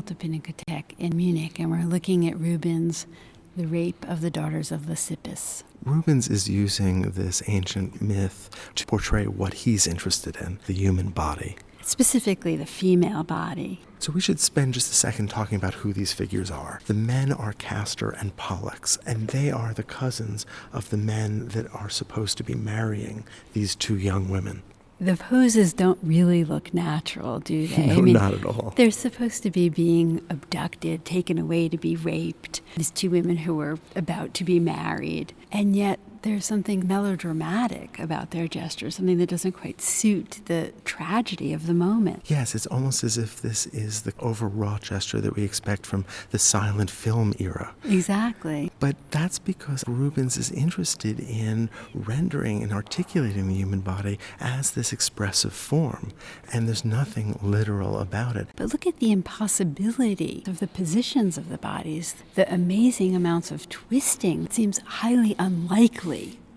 Alte Pinakothek in Munich, and we're looking at Rubens' The Rape of the Daughters of Leucippus. Rubens is using this ancient myth to portray what he's interested in, the human body. Specifically the female body. So we should spend just a second talking about who these figures are. The men are Castor and Pollux, and they are the cousins of the men that are supposed to be marrying these two young women. The poses don't really look natural, do they? No, not at all. They're supposed to be being abducted, taken away to be raped. These two women who are about to be married. And yet there's something melodramatic about their gestures, something that doesn't quite suit the tragedy of the moment. Yes, it's almost as if this is the overwrought gesture that we expect from the silent film era. Exactly. But that's because Rubens is interested in rendering and articulating the human body as this expressive form, and there's nothing literal about it. But look at the impossibility of the positions of the bodies, the amazing amounts of twisting. It seems highly unlikely.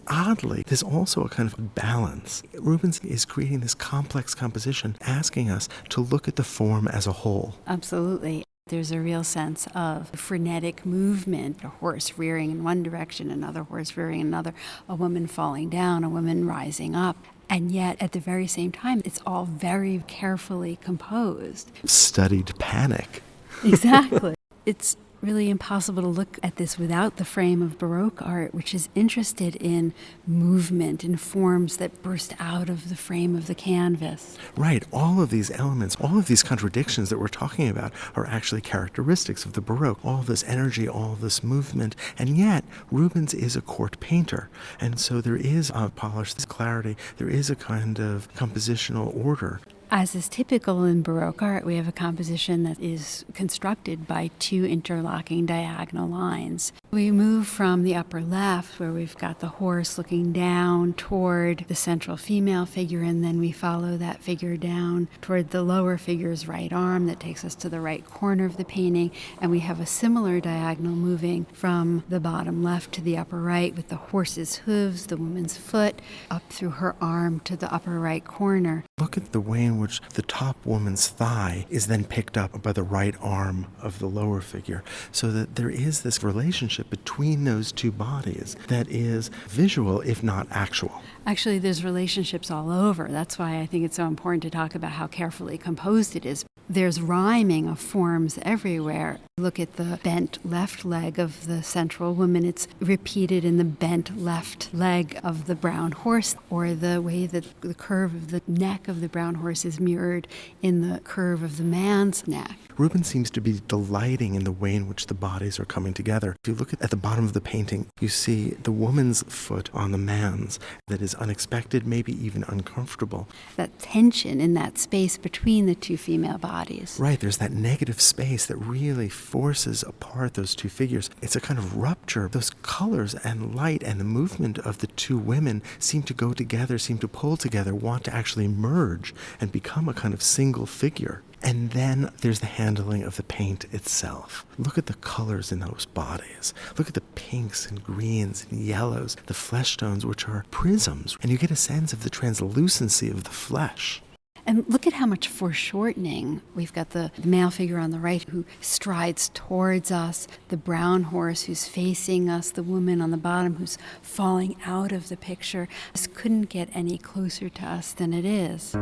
Oddly, there's also a kind of balance. Rubens is creating this complex composition, asking us to look at the form as a whole. Absolutely. There's a real sense of frenetic movement, a horse rearing in one direction, another horse rearing in another, a woman falling down, a woman rising up. And yet, at the very same time, it's all very carefully composed. Studied panic. Exactly. It's really impossible to look at this without the frame of Baroque art, which is interested in movement and forms that burst out of the frame of the canvas. Right. All of these elements, all of these contradictions that we're talking about are actually characteristics of the Baroque. All of this energy, all of this movement. And yet, Rubens is a court painter. And so there is a polish, this clarity, there is a kind of compositional order. As is typical in Baroque art, we have a composition that is constructed by two interlocking diagonal lines. We move from the upper left, where we've got the horse looking down toward the central female figure, and then we follow that figure down toward the lower figure's right arm that takes us to the right corner of the painting, and we have a similar diagonal moving from the bottom left to the upper right with the horse's hooves, the woman's foot, up through her arm to the upper right corner. Look at the way in which the top woman's thigh is then picked up by the right arm of the lower figure, so that there is this relationship between those two bodies that is visual, if not actual. Actually, there's relationships all over. That's why I think it's so important to talk about how carefully composed it is. There's rhyming of forms everywhere. Look at the bent left leg of the central woman. It's repeated in the bent left leg of the brown horse, or the way that the curve of the neck of the brown horse is mirrored in the curve of the man's neck. Rubens seems to be delighting in the way in which the bodies are coming together. If you look at the bottom of the painting, you see the woman's foot on the man's that is unexpected, maybe even uncomfortable. That tension in that space between the two female bodies. Right, there's that negative space that really forces apart those two figures. It's a kind of rupture. Those colors and light and the movement of the two women seem to go together, seem to pull together, want to actually merge and become a kind of single figure. And then there's the handling of the paint itself. Look at the colors in those bodies. Look at the pinks and greens and yellows, the flesh tones, which are prisms. And you get a sense of the translucency of the flesh. And look at how much foreshortening. We've got the male figure on the right who strides towards us, the brown horse who's facing us, the woman on the bottom who's falling out of the picture. This couldn't get any closer to us than it is.